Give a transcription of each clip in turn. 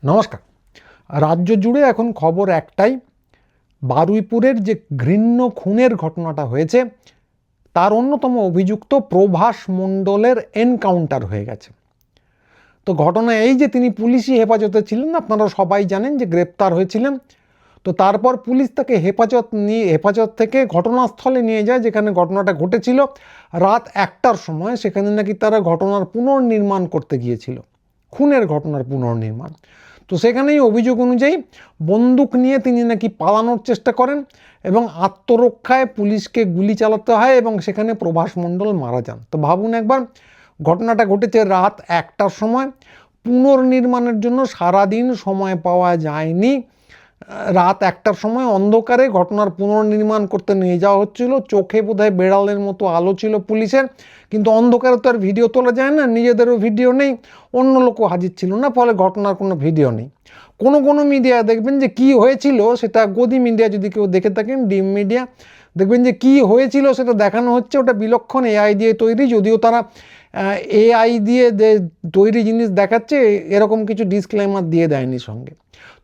নমস্কার। রাজ্য জুড়ে এখন খবর একটাই, বারুইপুরের যে ঘৃণ্য খুনের ঘটনাটা হয়েছে তার অন্যতম অভিযুক্ত প্রভাস মণ্ডলের এনকাউন্টার হয়ে গেছে। তো ঘটনা এই যে তিনি পুলিশি হেফাজতে ছিলেন, আপনারা সবাই জানেন যে গ্রেপ্তার হয়েছিলেন। তো তারপর পুলিশ তাকে হেফাজত থেকে ঘটনাস্থলে নিয়ে যায় যেখানে ঘটনাটা ঘটেছিল রাত 1টার সময়। সেখানে নাকি তারা ঘটনার পুনর্নির্মাণ করতে গিয়েছিল, খুনের ঘটনার পুনর্নির্মাণ। তো সেখানেই অভিযোগ অনুযায়ী বন্দুক নিয়ে তিনি নাকি পালানোর চেষ্টা করেন এবং আত্মরক্ষায় পুলিশকে গুলি চালাতে হয় এবং সেখানে প্রভাস মণ্ডল মারা যান। তো ভাবুন একবার, ঘটনাটা ঘটেছে রাত 1টার সময়। পুনর্নির্মাণের জন্য সারাদিন সময় পাওয়া যায়নি। রাত 1টার সময় অন্ধকারে ঘটনার পুনর্নির্মাণ করতে নিয়ে যাওয়া হচ্ছিল। চোখে বোধহয় বেড়ালের মতো আলো ছিল পুলিশের, কিন্তু অন্ধকারে তো আর ভিডিও তোলা যায় না, নিজেদেরও ভিডিও নেই, অন্য লোকও হাজির ছিল না, ফলে ঘটনার কোনো ভিডিও নেই। কোনো মিডিয়া দেখবেন যে কি হয়েছিল সেটা, গদি মিডিয়া যদি কেউ দেখে থাকেন, ডিম মিডিয়া, দেখবেন যে কি হয়েছিল সেটা দেখানো হচ্ছে। ওটা বিলক্ষণ এআই দিয়ে তৈরি, যদিও তারা এআই দিয়ে তৈরি জিনিস দেখাচ্ছে এরকম কিছু ডিসক্লেমার দিয়ে দেয়নি সঙ্গে।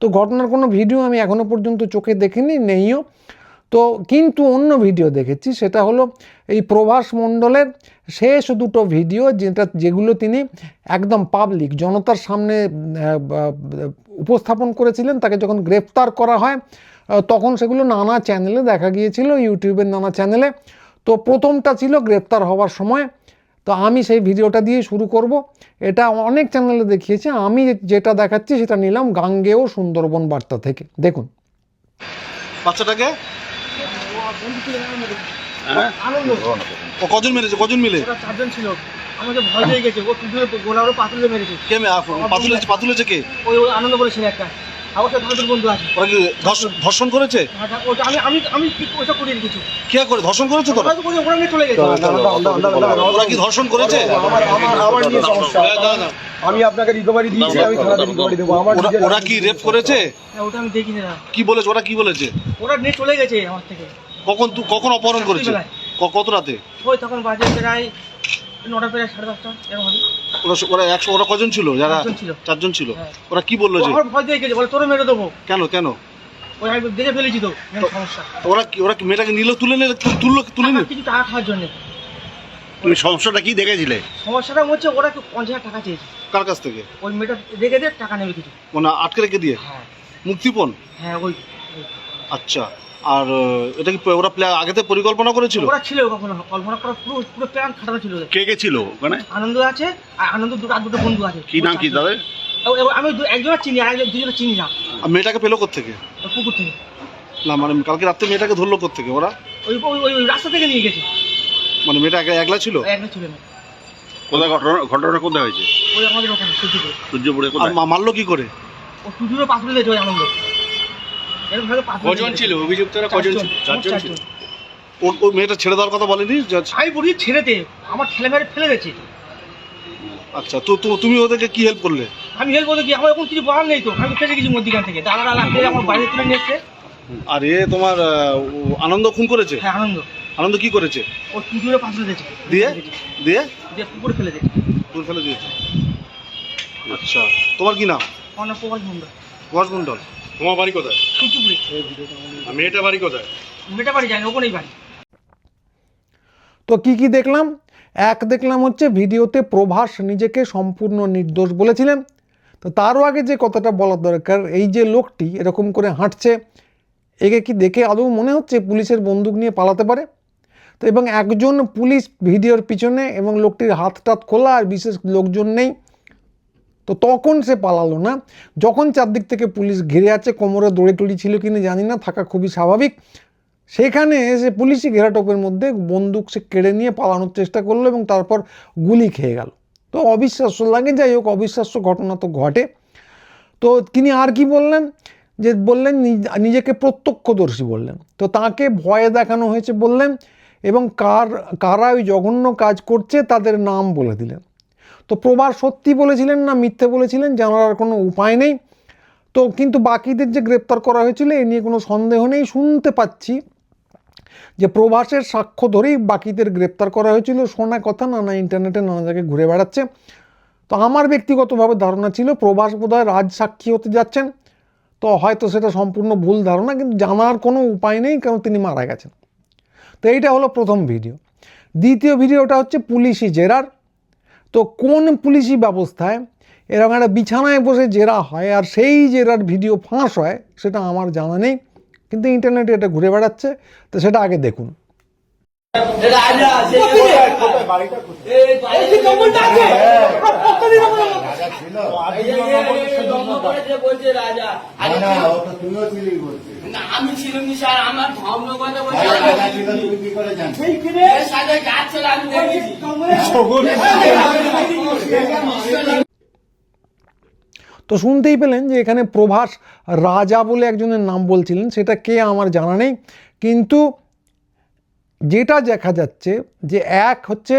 তো ঘটনার কোনো ভিডিও আমি এখনও পর্যন্ত চোখে দেখিনি, নেইও। তো কিন্তু অন্য ভিডিও দেখেছি, সেটা হলো এই প্রভাস মণ্ডলের শেষ দুটো ভিডিও, যেগুলো তিনি একদম পাবলিক জনতার সামনে উপস্থাপন করেছিলেন। তাকে যখন গ্রেপ্তার করা হয় তখন সেগুলো নানা চ্যানেলে দেখা গিয়েছিল, ইউটিউবের নানা চ্যানেলে। তো প্রথমটা ছিল গ্রেপ্তার হওয়ার সময়। তো আমি সেই ভিডিওটা দিয়ে শুরু করব। এটা অনেক চ্যানেলে দেখিয়েছে, আমি যেটা দেখাচ্ছি সেটা নিলাম গাঙ্গেয় সুন্দরবন বার্তা থেকে। দেখুন বাচ্চাটাকে কজন মেরেছে, কজন মিলে? চারজন ছিল। আমাকে ভয় পেয়ে গেছে, ও পিছনে গোলারও পাতুলে মেরেছে। কে পাতুলেছে কে? ওই আনন্দ বলেছিল একটা, আমার সাথে ভালো বন্ধু আছে। ওরা কি ধর্ষণ করেছে? আমি আমি আমি ওটা করিনি কিছু। কে করে ধর্ষণ করেছে? তোরা ওরা নিয়ে চলে গেছে। ওরা কি ধর্ষণ করেছে? আমার নিয়ে সমস্যা। আমি আপনাকে রিকভারি দিয়েছি, আমি থানাতে রিকভারি দেবো। ওরা কি রেপ করেছে? ওটা আমি দেখিনি না। কি বলেছে ওরা? কি বলেছে? ওরা নিয়ে চলে গেছে আমার থেকে। কখন অপহরণ করেছে? কত রাতে? ওই তখন বাজে প্রায় 9টা প্রায় 5:30 এরকম হবে। ওরা কজন ছিল? যারা চারজন ছিল। ওরা কি বললো? যে আমার ভয় পেয়ে গেছে, বলে তোরে মেরে দেবো। কেন? ওই আমি দেখে ফেলেছি তো সমস্যা। ওরা কি মেয়েটাকে তুলে নিল কিছু টাকা খাওয়ার জন্য। তুমি সমস্যাটা কি দেখেছিলে? সমস্যাটা হচ্ছে ওরা 50,000 টাকা চেয়েছে। কার কাছ থেকে? ওই মেয়েটা রেখে দিয়ে টাকা নেবে কিছু, মানে আটকে রেখে দিয়ে। হ্যাঁ মুক্তিপণ। হ্যাঁ ওই। আচ্ছা, আর এটা কি ওরা আগে থেকে পরিকল্পনা করেছিল? ওরা ছিল কখনো কল্পনা করা, পুরো প্ল্যান খাটানো ছিল। কে ছিল ওখানে? আনন্দ আছে, আর আনন্দ দুটো বন্ধু আছে। কি নাম কি তাদের? আমি একজনের চিনি, আর দুজনের চিনি না। আর মেয়েটাকে পেলো কোত্থেকে? পুকুর থেকে। না মানে কালকে রাত্রে মেয়েটাকে ধরলো কোত্থেকে ওরা? ওই রাস্তা থেকে নিয়ে গেছে। মানে মেয়েটা একলা ছিল? একলা ছিল না। কোথায় ঘটনাটা কোথায় হয়েছে? ওই আমাদের ওখানে সূর্যপুরে। মারলো কি করে? ও সুযোগে পাথরে দিয়েছে ওই আনন্দ। কজন ছিল অভিযুক্তরা? কজন ছিল? চারজন ছিল। ওই মেয়েটা ছেড়ে দেওয়ার কথা বলেনি? আমি বলি ছেড়েতে, আমার ঠেলে মেরে ফেলে গেছে। আচ্ছা, তো তুমি ওদেরকে কি হেল্প করলে? আমি হেল্প বলতে কি, আমার এখন কিছু বলার নেই তো। আমি ফেসে গেছি মধ্যিখান থেকে, দাদারা লাগতে আমার বাইরে তুলে নিয়ে এসছে। আর তোমার আনন্দ খুন করেছে? হ্যাঁ আনন্দ কি করেছে? ও পুকুরে পাথরে দিয়েছে। দিয়ে পুকুরে ফেলে দিয়েছে। পুকুরে ফেলে দিয়েছে। আচ্ছা, তোমার কি নাম? আমার নাম প্রভাস মণ্ডল। প্রভাস মণ্ডল। তোমার বাড়ি কোথায়? সূর্যপুরে। মেয়েটা বাড়ি কোথায়? মেয়েটা বাড়ি যায়নি, ওখানেই বাড়ি। তো কি দেখলাম? দেখলাম হচ্ছে ভিডিওতে প্রভাস নিজেকে সম্পূর্ণ নির্দোষ বলেছিলেন। তো তারও আগে যে কথাটা বলা দরকার, এই যে লোকটি এরকম করে হাঁটছে, একে কি দেখে আদৌ মনে হচ্ছে পুলিশের বন্দুক নিয়ে পালাতে পারে? তো এবং একজন পুলিশ ভিডিওর পিছনে এবং লোকটির হাত খোলা, আর বিশেষ লোকজন নেই। তো তখন সে পালালো না। যখন চারদিক থেকে পুলিশ ঘিরে আছে, কোমরে দড়ি টড়ি ছিল কিনা জানি না, থাকা খুবই স্বাভাবিক, সেখানে সে পুলিশি ঘেরাটোপের মধ্যে বন্দুক সে কেড়ে নিয়ে পালানোর চেষ্টা করলো এবং তারপর গুলি খেয়ে গেল। তো অবিশ্বাস্য লাগে, যাই হোক, অবিশ্বাস্য ঘটনা তো ঘটে। তো তিনি আর কি বললেন, যে বললেন নিজেকে প্রত্যক্ষদর্শী বললেন। তো তাকে ভয়ে দেখানো হয়েছে বললেন, এবং কারা ওই জঘন্য কাজ করছে তাদের নাম বলে দিলেন। তো প্রভাস সত্যি বলেছিলেন না মিথ্যে বলেছিলেন জানার আর কোনো উপায় নেই। তো কিন্তু বাকিদের যে গ্রেপ্তার করা হয়েছিল এ নিয়ে কোনো সন্দেহ নেই। শুনতে পাচ্ছি যে প্রভাসের সাক্ষ্য ধরেই বাকিদের গ্রেপ্তার করা হয়েছিল, শোনা কথা, নানা ইন্টারনেটে নানা জায়গায় ঘুরে বেড়াচ্ছে। তো আমার ব্যক্তিগতভাবে ধারণা ছিল প্রভাস বোধহয় রাজ সাক্ষী হতে যাচ্ছেন। তো হয়তো সেটা সম্পূর্ণ ভুল ধারণা, কিন্তু জানার কোনো উপায় নেই, কারণ তিনি মারা গেছেন। তো এইটা হলো প্রথম ভিডিও। দ্বিতীয় ভিডিওটা হচ্ছে পুলিশি জেরার। তো কোন পুলিশি ব্যবস্থায় এরকম একটা বিছানায় বসে জেরা হয় আর সেই জেরার ভিডিও ফাঁস হয় সেটা আমার জানা নেই, কিন্তু ইন্টারনেটে এটা ঘুরে বেড়াচ্ছে। তো সেটা আগে দেখুন। আমি ছিলাম স্যার, আমার ধর্মগত যাচ্ছিল আমি দেখেছি। তো শুনতেই পেলেন যে এখানে প্রভাস রাজা বলে একজনের নাম বলছিলেন, সেটা কে আমার জানা নেই। কিন্তু যেটা দেখা যাচ্ছে যে এক হচ্ছে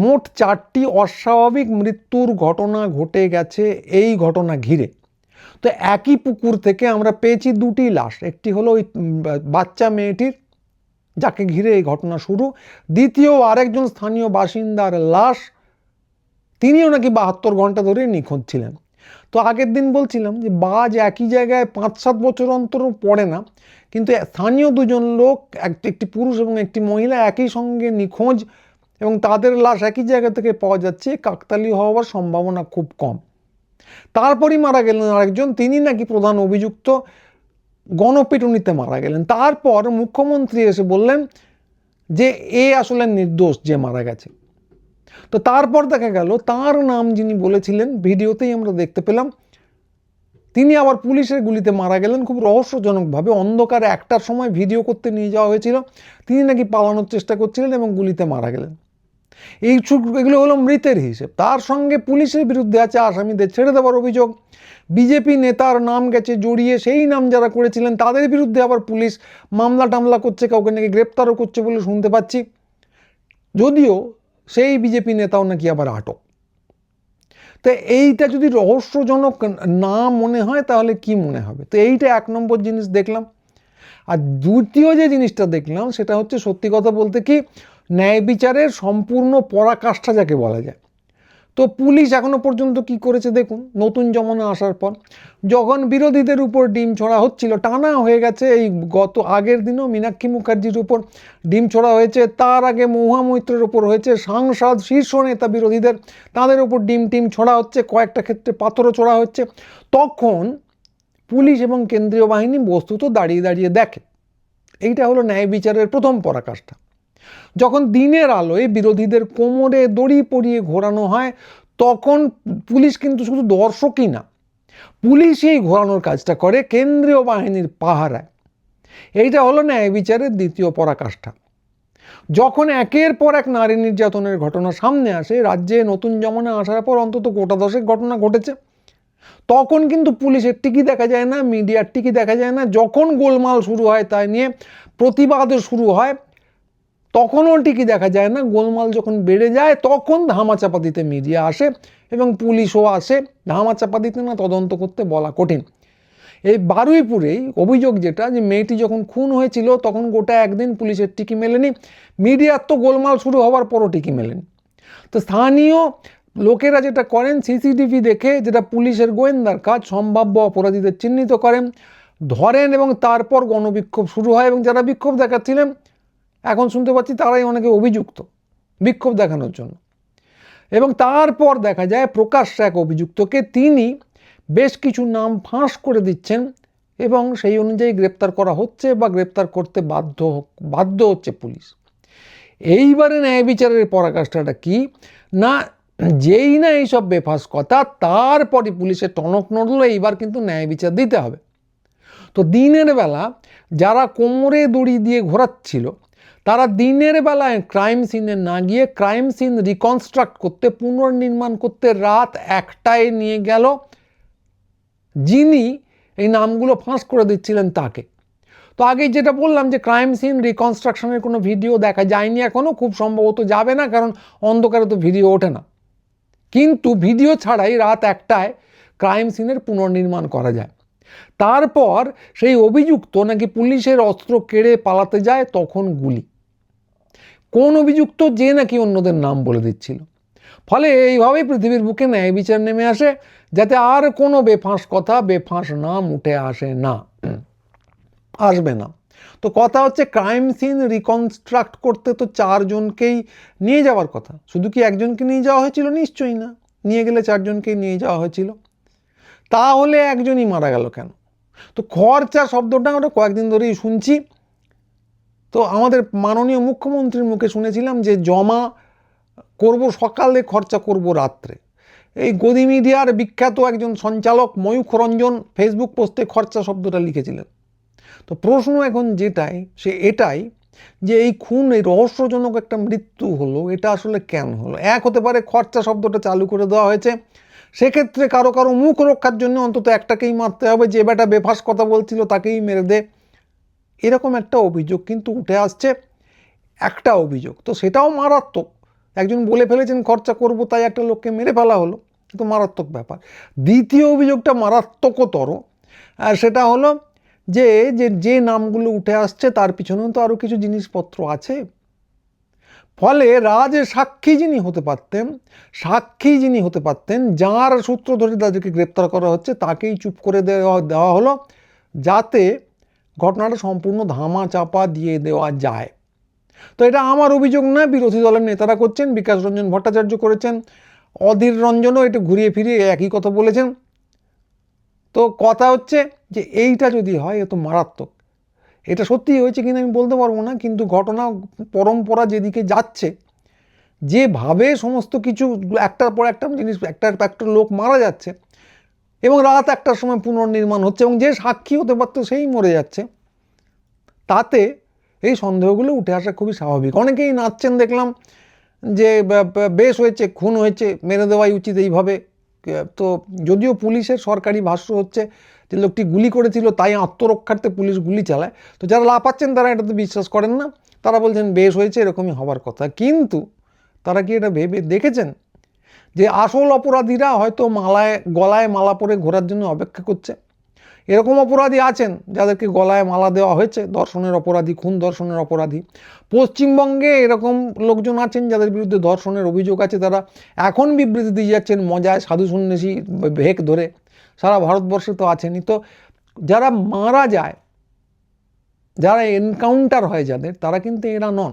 মোট 4টি অস্বাভাবিক মৃত্যুর ঘটনা ঘটে গেছে এই ঘটনা ঘিরে। তো একই পুকুর থেকে আমরা পেয়েছি 2টি লাশ। একটি হলো ওই বাচ্চা মেয়েটির, যাকে ঘিরে এই ঘটনা শুরু। দ্বিতীয় আরেকজন স্থানীয় বাসিন্দার লাশ, তিনিও নাকি 72 ঘন্টা ধরে নিখোঁজ ছিলেন। তো আগের দিন বলছিলাম যে বাজ একই জায়গায় 5-7 বছর অন্তর পড়ে না, কিন্তু স্থানীয় দুজন লোক, একটি পুরুষ এবং একটি মহিলা একই সঙ্গে নিখোঁজ এবং তাদের লাশ একই জায়গা থেকে পাওয়া যাচ্ছে, কাকতালীয় হওয়ার সম্ভাবনা খুব কম। তারপরই মারা গেলেন আরেকজন, তিনি নাকি প্রধান অভিযুক্ত, গণপিটুনিতে মারা গেলেন। তারপর মুখ্যমন্ত্রী এসে বললেন যে এ আসলে নির্দোষ, যে মারা গেছে। তো তারপর দেখা গেল তার নাম যিনি বলেছিলেন, ভিডিওতেই আমরা দেখতে পেলাম, তিনি আবার পুলিশের গুলিতে মারা গেলেন খুব রহস্যজনকভাবে। অন্ধকারে 1টার সময় ভিডিও করতে নিয়ে যাওয়া হয়েছিল, তিনি নাকি পালানোর চেষ্টা করছিলেন এবং গুলিতে মারা গেলেন। এগুলো হলো মৃতের হিসেব। তার সঙ্গে পুলিশের বিরুদ্ধে আছে আসামিদের ছেড়ে দেওয়ার অভিযোগ। বিজেপি নেতার নাম গেছে জড়িয়ে, সেই নাম যারা করেছিলেন তাদের বিরুদ্ধে আবার পুলিশ মামলা টামলা করছে, কাউকে নাকি গ্রেপ্তারও করছে বলে শুনতে পাচ্ছি, যদিও সেই বিজেপি নেতাও নাকি আবার আটক। তো এইটা যদি রহস্যজনক না মনে হয় তাহলে কি মনে হবে? তো এইটা 1 নম্বর জিনিস দেখলাম। আর দ্বিতীয় যে জিনিসটা দেখলাম সেটা হচ্ছে, সত্যি কথা বলতে কি, ন্যায় বিচারের সম্পূর্ণ পরাকাষ্ঠা যাকে বলা যায়। তো পুলিশ এখনো পর্যন্ত কি করেছে দেখুন। নতুন জমানা আসার পর যখন বিরোধীদের উপর ডিম ছড়া হচ্ছিল, টানা হয়ে গেছে, এই আগের দিনও মীনাক্ষী মুখার্জির উপর ডিম ছড়া হয়েছে, তার আগে মহুয়া মৈত্রের উপর হয়েছে, সাংসদ শীর্ষ নেতা বিরোধীদের, তাদের উপর ডিম ছড়া হচ্ছে, কয়েকটা ক্ষেত্রে পাথরও ছড়া হচ্ছে। তখন পুলিশ এবং কেন্দ্রীয় বাহিনী বস্তুত দাঁড়িয়ে দাঁড়িয়ে দেখে। এইটা হলো ন্যায় বিচারের প্রথম পরাকাষ্ঠা। যখন দিনের আলোয় বিরোধীদের কোমরে দড়ি পরিয়ে ঘোরানো হয়, তখন পুলিশ কিন্তু শুধু দর্শকই না, পুলিশই ঘোরানোর কাজটা করে কেন্দ্রীয় বাহিনীর পাহারায়। এইটা হলো ন্যায় বিচারের দ্বিতীয় পরাকাষ্ঠা। যখন একের পর এক নারী নির্যাতনের ঘটনা সামনে আসে, রাজ্যে নতুন জমানা আসার পর অন্তত গোটা 10 ঘটনা ঘটেছে, তখন কিন্তু পুলিশের টিকি দেখা যায় না, মিডিয়ার টিকি দেখা যায় না। যখন গোলমাল শুরু হয়, তাই নিয়ে প্রতিবাদও শুরু হয়, তখনও টিকি দেখা যায় না। গোলমাল যখন বেড়ে যায় তখন ধামাচাপা দিতে মিডিয়া আসে এবং পুলিশও আসে। ধামাচাপা দিতে না, তদন্ত করতে বলা কঠিন। এই বারুইপুরেই অভিযোগ যেটা, যে মেয়েটি যখন খুন হয়েছিল তখন গোটা একদিন পুলিশের টিকি মেলেনি, মিডিয়ার তো গোলমাল শুরু হওয়ার পরও টিকি মেলেনি। তো স্থানীয় লোকেরা যেটা করেন, সিসিটিভি দেখে, যেটা পুলিশের গোয়েন্দার কাজ, সম্ভাব্য অপরাধীদের চিহ্নিত করেন, ধরেন এবং তারপর গণবিক্ষোভ শুরু হয়। এবং যারা বিক্ষোভ দেখাচ্ছিলেন, এখন শুনতে পাচ্ছি তারাই অনেকে অভিযুক্ত বিক্ষোভ দেখানোর জন্য। এবং তারপর দেখা যায় প্রকাশ্যে এক অভিযুক্তকে তিনি বেশ কিছু নাম ফাঁস করে দিচ্ছেন এবং সেই অনুযায়ী গ্রেপ্তার করা হচ্ছে বা গ্রেপ্তার করতে বাধ্য হচ্ছে পুলিশ। এইবারে ন্যায় বিচারের পরাকাষ্ঠাটা কি না, যেই না এইসব বেফাস কথা, তারপরে পুলিশের টনক নড়লো, এইবার কিন্তু ন্যায় বিচার দিতে হবে। তো দিনের বেলা যারা কোমরে দড়ি দিয়ে ঘোরাচ্ছিল, তারা দিনের বেলায় ক্রাইম সিনে না গিয়ে ক্রাইম সিন রিকনস্ট্রাক্ট করতে, পুনর্নির্মাণ করতে রাত 1টায় নিয়ে গেল যিনি এই নামগুলো ফাঁস করে দিচ্ছিলেন তাকে। তো আগে যেটা বললাম যে ক্রাইম সিন রিকনস্ট্রাকশনের কোনো ভিডিও দেখা যায়নি এখনও, খুব সম্ভবত যাবে না, কারণ অন্ধকারে তো ভিডিও ওঠে না। কিন্তু ভিডিও ছাড়াই রাত 1টায় ক্রাইম সিনের পুনর্নির্মাণ করা যায়। তারপর সেই অভিযুক্ত নাকি পুলিশের অস্ত্র কেড়ে পালাতে যায়, তখন গুলি। কোন অভিযুক্ত, যে নাকি অন্যদের নাম বলে দিচ্ছিল। ফলে এইভাবেই পৃথিবীর বুকে ন্যায় বিচার নেমে আসে, যাতে আর কোনো বেফাঁস কথা, বেফাঁস নাম উঠে আসবে না। তো কথা হচ্ছে, ক্রাইম সিন রিকনস্ট্রাক্ট করতে তো 4 জনকেই নিয়ে যাওয়ার কথা। শুধু কি একজনকে নিয়ে যাওয়া হয়েছিল? নিশ্চয়ই না, নিয়ে গেলে 4 জনকেই নিয়ে যাওয়া হয়েছিল। তাহলে একজনই মারা গেল কেন? তো খরচা শব্দটা আমরা কয়েকদিন ধরেই শুনছি। তো আমাদের মাননীয় মুখ্যমন্ত্রীর মুখে শুনেছিলাম যে জমা করব সকালে, খরচা করব রাত্রে। এই গদি মিডিয়ার বিখ্যাত একজন সঞ্চালক ময়ূখ রঞ্জন ফেসবুক পোস্টে খরচা শব্দটা লিখেছিলেন। তো প্রশ্ন এখন এটাই যে এই খুন, এই রহস্যজনক একটা মৃত্যু হলো, এটা আসলে কেন হলো? এক হতে পারে খরচা শব্দটা চালু করে দেওয়া হয়েছে, সেক্ষেত্রে কারো কারো মুখ রক্ষার জন্য অন্তত একটাকেই মারতে হবে, যে বেটা বেফাস কথা বলছিল তাকেই মেরে দে, এরকম একটা অভিযোগ কিন্তু উঠে আসছে। একটা অভিযোগ তো সেটাও মারাত্মক। একজন বলে ফেলেছেন খরচা করব, তাই একটা লোককে মেরে ফেলা হলো, তো মারাত্মক ব্যাপার। দ্বিতীয় অভিযোগটা মারাত্মকতর, আর সেটা হলো যে নামগুলো উঠে আসছে তার পিছনেও তো আরও কিছু জিনিসপত্র আছে। ফলে সাক্ষী যিনি হতে পারতেন, যার সূত্র ধরে তাদেরকে গ্রেপ্তার করা হচ্ছে, তাকেই চুপ করে দেওয়া হলো, যাতে ঘটনাটা সম্পূর্ণ ধামা চাপা দিয়ে দেওয়া যায়। তো এটা আমার অভিযোগ নয়, বিরোধী দলের নেতারা করছেন, বিকাশ রঞ্জন ভট্টাচার্য করেছেন, অধীর রঞ্জনও এটা ঘুরিয়ে ফিরিয়ে একই কথা বলেছেন। তো কথা হচ্ছে যে এইটা যদি হয় এ তো মারাত্মক। এটা সত্যি হয়েছে কিনা আমি বলতে পারবো না, কিন্তু ঘটনা পরম্পরা যেদিকে যাচ্ছে, যেভাবে সমস্ত কিছু একটার পর একটা জিনিস, একটার লোক মারা যাচ্ছে এবং রাত 1টার সময় পুনর্নির্মাণ হচ্ছে এবং যে সাক্ষী হতে পারতো সেই মরে যাচ্ছে, তাতে এই সন্দেহগুলো উঠে আসা খুবই স্বাভাবিক। অনেকেই নাচছেন দেখলাম যে বেশ হয়েছে, খুন হয়েছে, মেরে দেওয়াই উচিত এইভাবে। তো যদিও পুলিশের সরকারি ভাষ্য হচ্ছে যে লোকটি গুলি করেছিল, তাই আত্মরক্ষার্থে পুলিশ গুলি চালায়। তো যারা লাফাচ্ছেন তারা এটাতে বিশ্বাস করেন না, তারা বলছেন বেশ হয়েছে, এরকমই হবার কথা। কিন্তু তারা কি এটা ভেবে দেখেছেন যে আসল অপরাধীরা হয়তো গলায় মালা পরে ঘোরার জন্য অপেক্ষা করছে? এরকম অপরাধী আছেন যাদেরকে গলায় মালা দেওয়া হয়েছে, ধর্ষণের অপরাধী, খুন ধর্ষণের অপরাধী। পশ্চিমবঙ্গে এরকম লোকজন আছেন যাদের বিরুদ্ধে ধর্ষণের অভিযোগ আছে, তারা এখন বিবৃতি দিয়ে যাচ্ছেন মজায়, সাধু সন্ন্যাসী ভেক ধরে। সারা ভারতবর্ষে তো আছেনই। তো যারা মারা যায়, যারা এনকাউন্টার হয় যাদের, তারা কিন্তু এরা নন।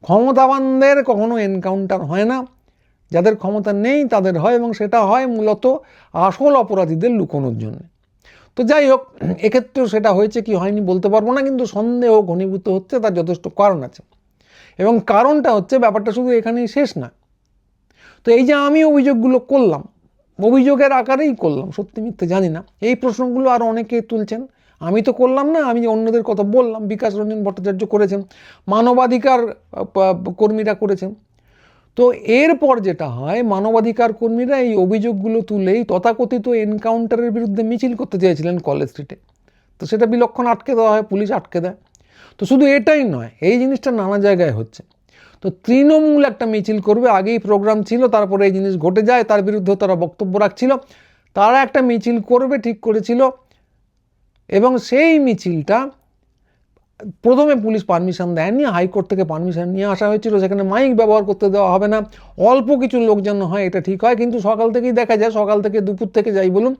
ক্ষমতাবানদের কখনো এনকাউন্টার হয় না, যাদের ক্ষমতা নেই তাদের হয়, এবং সেটা হয় মূলত আসল অপরাধীদের লুকোনোর জন্য। তো যাই হোক, এক্ষেত্রেও সেটা হয়েছে কি হয়নি বলতে পারবো না, কিন্তু সন্দেহ ঘনীভূত হচ্ছে, তার যথেষ্ট কারণ আছে। এবং কারণটা হচ্ছে, ব্যাপারটা শুধু এখানেই শেষ না। তো এই যে আমি অভিযোগগুলো করলাম, অভিযোগের আকারেই করলাম, সত্যি মিথ্যে জানি না, এই প্রশ্নগুলো আর অনেকে তুলছেন। আমি তো করলাম না, আমি অন্যদের কথা বললাম। বিকাশ রঞ্জন ভট্টাচার্য করেছেন, মানবাধিকার কর্মীরা করেছেন। তো এরপর যেটা হয়, মানবাধিকার কর্মীরা এই অভিযোগগুলো তুলেই তথাকথিত এনকাউন্টারের বিরুদ্ধে মিছিল করতে চেয়েছিলেন কলেজ স্ট্রিটে। তো সেটা বিলক্ষণ আটকে দেওয়া হয়, পুলিশ আটকে দেয়। তো শুধু এটাই নয়, এই জিনিসটা নানা জায়গায় হচ্ছে। তো তৃণমূল একটা মিছিল করবে, আগেই প্রোগ্রাম ছিল, তারপরে এই জিনিস ঘটে যায়, তার বিরুদ্ধে তারা বক্তব্য রাখছিল, তারা একটা মিছিল করবে ঠিক করেছিল। এবং সেই মিছিলটা প্রথমে পুলিশ পারমিশন দেয়নি, হাইকোর্ট থেকে পারমিশন নিয়ে আসা হয়েছিল, সেখানে মাইক ব্যবহার করতে দেওয়া হবে না, অল্প কিছু লোক যেন হয়, এটা ঠিক হয়। কিন্তু সকাল থেকেই দেখা যায়, সকাল থেকে দুপুর থেকে যাই বলুন,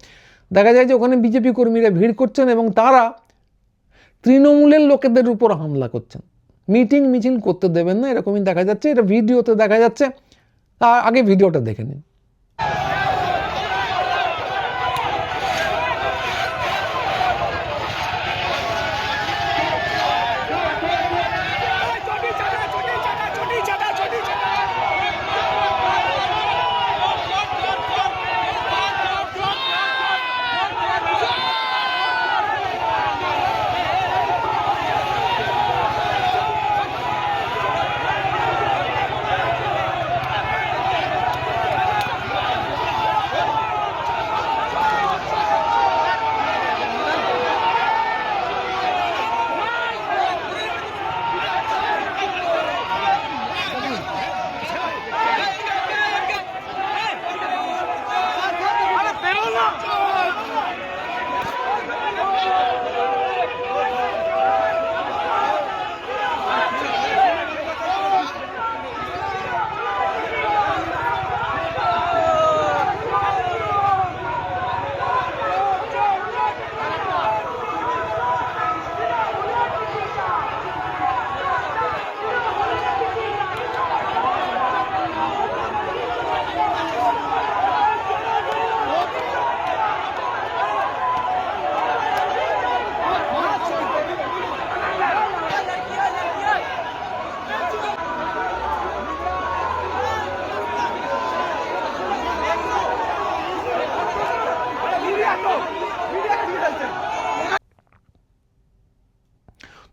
দেখা যায় যে ওখানে বিজেপি কর্মীরা ভিড় করছেন এবং তারা তৃণমূলের লোকেদের উপর হামলা করছেন। মিটিং মিছিল করতে দেবেন না, এরকমই দেখা যাচ্ছে, এটা ভিডিওতে দেখা যাচ্ছে। আগে ভিডিওটা দেখে নিন।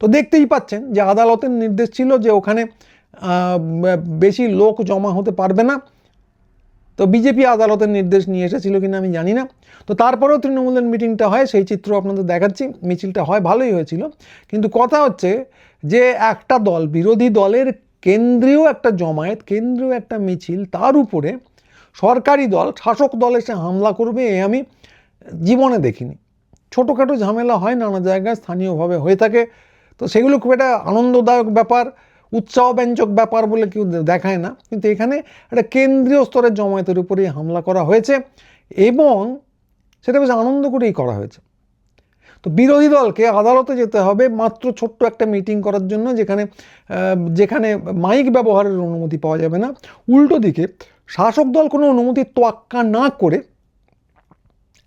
তো দেখতেই পাচ্ছেন যে আদালতের নির্দেশ ছিল যে ওখানে বেশি লোক জমা হতে পারবে না। তো বিজেপি আদালতের নির্দেশ নিয়ে এসেছিল কিনা আমি জানি না। তো তারপরেও তৃণমূলের মিটিংটা হয়, সেই চিত্র আপনাদের দেখাচ্ছি। মিছিলটা হয়, ভালোই হয়েছিল, কিন্তু কথা হচ্ছে যে একটা দল, বিরোধী দলের কেন্দ্রীয় একটা জমায়েত, কেন্দ্রীয় একটা মিছিল, তার উপরে সরকারি দল, শাসক দল এসে হামলা করবে, এ আমি জীবনে দেখিনি। ছোটোখাটো ঝামেলা হয় নানা জায়গায়, স্থানীয়ভাবে হয়ে থাকে, তো সেগুলো খুব একটা আনন্দদায়ক ব্যাপার, উৎসাহব্যঞ্জক ব্যাপার বলে কেউ দেখায় না। কিন্তু এখানে একটা কেন্দ্রীয় স্তরের জমায়েতের উপরেই হামলা করা হয়েছে এবং সেটা বেশ আনন্দ করেই করা হয়েছে। তো বিরোধী দলকে আদালতে যেতে হবে মাত্র ছোট্ট একটা মিটিং করার জন্য, যেখানে মাইক ব্যবহারের অনুমতি পাওয়া যাবে না। উল্টো দিকে শাসক দল কোনো অনুমতির তোয়াক্কা না করে,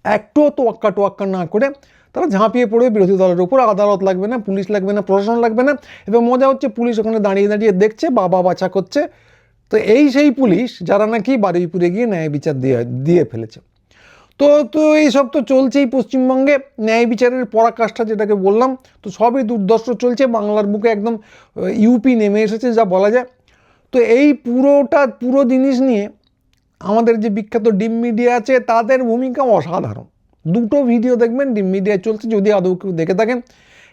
একটুও তোয়াক্কা না করে তারা ঝাঁপিয়ে পড়বে বিরোধী দলের উপর। আদালত লাগবে না, পুলিশ লাগবে না, প্রশাসন লাগবে না। এবং মজা হচ্ছে, পুলিশ ওখানে দাঁড়িয়ে দাঁড়িয়ে দেখছে, বাবা বাছা করছে। তো এই সেই পুলিশ যারা নাকি বারুইপুরে গিয়ে ন্যায় বিচার দিয়ে ফেলেছে। তো এইসব তো চলছেই পশ্চিমবঙ্গে, ন্যায় বিচারের পরাকাষ্ঠা যেটাকে বললাম, তো সবই দুর্দর্শ চলছে। বাংলার বুকে একদম ইউপি নেমে এসেছে যা বলা যায়। তো এই পুরো জিনিস নিয়ে আমাদের যে বিখ্যাত ডিম মিডিয়া আছে, তাদের ভূমিকা অসাধারণ। দুটো ভিডিও দেখবেন ডিম মিডিয়ায় চলছে, যদি আদৌ কেউ দেখে থাকেন।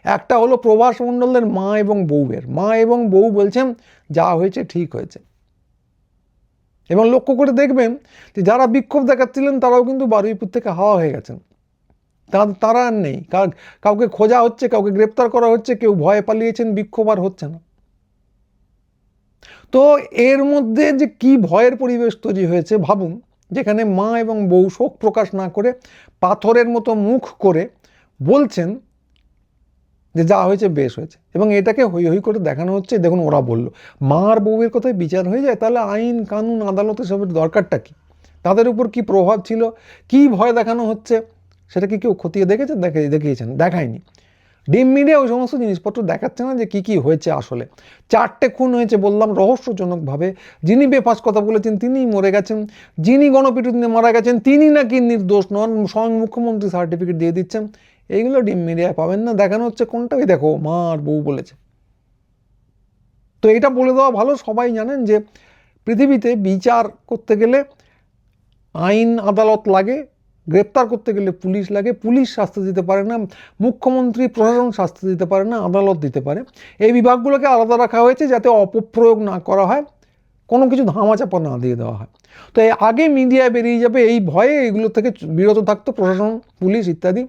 একটা হলো প্রভাস মণ্ডলের মা এবং বউ বলছেন যা হয়েছে ঠিক হয়েছে। এবং লক্ষ্য করে দেখবেন যে যারা বিক্ষোভ দেখাচ্ছিলেন তারাও কিন্তু বারুইপুর থেকে হাওয়া হয়ে গেছেন, তারা আর নেই। কাউকে খোঁজা হচ্ছে, কাউকে গ্রেপ্তার করা হচ্ছে, কেউ ভয়ে পালিয়েছেন, বিক্ষোভ আর হচ্ছে না। তো এর মধ্যে যে কি ভয়ের পরিবেশ তৈরি হয়েছে ভাবুন, যেখানে মা এবং বউ শোক প্রকাশ না করে পাথরের মতো মুখ করে বলছেন যে যা হয়েছে বেশ হয়েছে, এবং এটাকে হই হই করে দেখানো হচ্ছে। দেখুন, ওরা বললো মা আর বউয়ের কথায় বিচার হয়ে যায়, তাহলে আইন কানুন আদালতে সবের দরকারটা কি? তাদের উপর কি প্রভাব ছিল, কি ভয় দেখানো হচ্ছে, সেটা কি কেউ খতিয়ে দেখিয়েছেন? দেখায়নি। ডিম মিডিয়া ওই সমস্ত জিনিসপত্র দেখাচ্ছে না যে কি হয়েছে আসলে। 4টে খুন হয়েছে বললাম রহস্যজনকভাবে। যিনি বেফাঁস কথা বলেছেন তিনিই মরে গেছেন, যিনি গণপিটুনিতে মারা গেছেন তিনি নাকি নির্দোষ নন, স্বয়ং মুখ্যমন্ত্রী সার্টিফিকেট দিয়ে দিচ্ছেন। এইগুলো ডিম মিডিয়ায় পাবেন না। দেখানো হচ্ছে কোনটাই, দেখো মা আর বউ বলেছে। তো এটা বলে দেওয়া ভালো, সবাই জানেন যে পৃথিবীতে বিচার করতে গেলে আইন আদালত লাগে, গ্রেপ্তার করতে গেলে পুলিশ লাগে। পুলিশ শাস্তি দিতে পারে না, মুখ্যমন্ত্রী প্রশাসন শাস্তি দিতে পারে না, আদালত দিতে পারে। এই বিভাগগুলোকে আলাদা রাখা হয়েছে যাতে অপপ্রয়োগ না করা হয়, কোনো কিছু ধামাচাপা না দিয়ে দেওয়া হয়। তো আগে মিডিয়ায় বেরিয়ে যাবে এই ভয়ে, এগুলো থেকে বিরত থাকতো প্রশাসন, পুলিশ ইত্যাদি।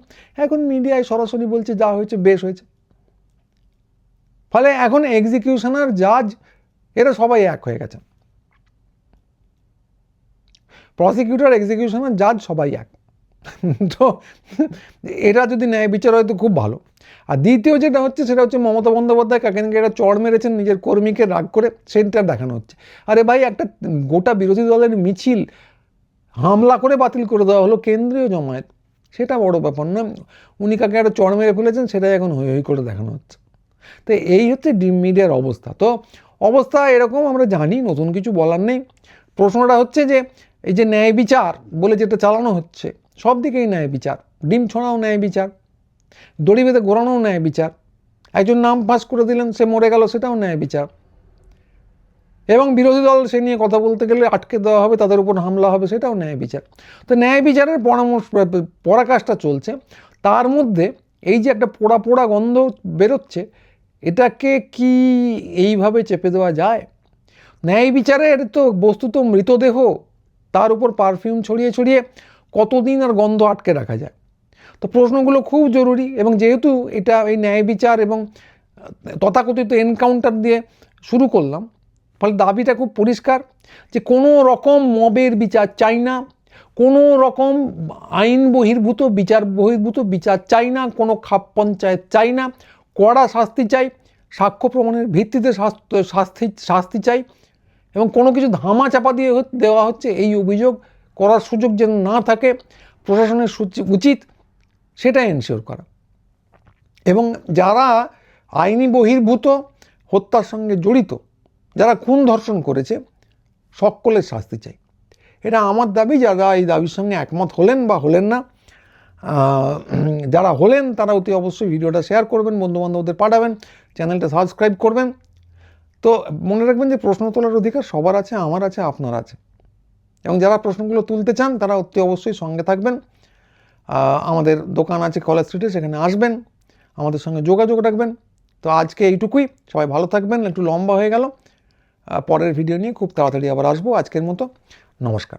এখন মিডিয়ায় সরাসরি বলছে যা হয়েছে বেশ হয়েছে। ফলে এখন এক্সিকিউশনার, জাজ এরা সবাই এক হয়ে গেছে। প্রসিকিউটর, এক্সিকিউশনার, জাজ সবাই এক। তো এটা যদি ন্যায় বিচার হয় তো খুব ভালো। আর দ্বিতীয় যেটা হচ্ছে সেটা হচ্ছে মমতা বন্দ্যোপাধ্যায় কাকে নাকি একটা চড় মেরেছেন নিজের কর্মীকে রাগ করে, সেটা দেখানো হচ্ছে। আরে ভাই, একটা গোটা বিরোধী দলের মিছিল হামলা করে বাতিল করে দেওয়া হলো, কেন্দ্রীয় জমায়েত, সেটা বড় ব্যাপার না। উনি কাকে একটা চড় মেরে ফেলেছেন সেটাই এখন হই হই করে দেখানো হচ্ছে। তো এই হচ্ছে ডিম মিডিয়ার অবস্থা। তো অবস্থা এরকম, আমরা জানি, নতুন কিছু বলার নেই। প্রশ্নটা হচ্ছে যে এই যে ন্যায় বিচার বলে যেটা চালানো হচ্ছে, সব দিকেই ন্যায় বিচার, ডিম ছোঁড়াও ন্যায় বিচার, দড়ি বেঁধে ঘোরানোও ন্যায় বিচার, একজন নাম পাস করে দিলেন সে মরে গেল সেটাও ন্যায় বিচার, এবং বিরোধী দল সে নিয়ে কথা বলতে গেলে আটকে দেওয়া হবে, তাদের উপর হামলা হবে, সেটাও ন্যায় বিচার। তো ন্যায় বিচারের পরাকাষ্ঠা চলছে। তার মধ্যে এই যে একটা পোড়া গন্ধ বেরোচ্ছে, এটাকে কি এইভাবে চেপে দেওয়া যায়? ন্যায় বিচারের তো বস্তুত মৃতদেহ, তার উপর পারফিউম ছড়িয়ে কতদিন আর গন্ধ আটকে রাখা যায়? তো প্রশ্নগুলো খুব জরুরি। এবং যেহেতু এটা এই ন্যায় বিচার এবং তথাকথিত এনকাউন্টার দিয়ে শুরু করলাম, ফলে দাবিটা খুব পরিষ্কার যে কোনো রকম মবের বিচার চাই না, কোনো রকম আইন বহির্ভূত বিচার চাই না, কোনো খাপ পঞ্চায়েত চাই না, কড়া শাস্তি চাই, সাক্ষ্য প্রমাণের ভিত্তিতে শাস্তি চাই, এবং কোনো কিছু ধামাচাপা দিয়ে দেওয়া হচ্ছে এই অভিযোগ করার সুযোগ যেন না থাকে। প্রশাসনের উচিত সেটা এনশিওর করা, এবং যারা আইনি বহির্ভূত হত্যার সঙ্গে জড়িত, যারা খুন ধর্ষণ করেছে, সকলের শাস্তি চাই। এটা আমার দাবি। যারা এই দাবির সঙ্গে একমত হলেন বা হলেন না, যারা হলেন তারা অতি অবশ্যই ভিডিওটা শেয়ার করবেন, বন্ধুবান্ধবদের পাঠাবেন, চ্যানেলটা সাবস্ক্রাইব করবেন। তো মনে রাখবেন যে প্রশ্ন তোলার অধিকার সবার আছে, আমার আছে, আপনার আছে, এবং যারা প্রশ্নগুলো তুলতে চান তারা অতি অবশ্যই সঙ্গে থাকবেন। আমাদের দোকান আছে কলেজ স্ট্রিটে, সেখানে আসবেন, আমাদের সঙ্গে যোগাযোগ রাখবেন। তো আজকে এইটুকুই, সবাই ভালো থাকবেন। একটু লম্বা হয়ে গেল, পরের ভিডিও নিয়ে খুব তাড়াতাড়ি আবার আসবো। আজকের মতো নমস্কার।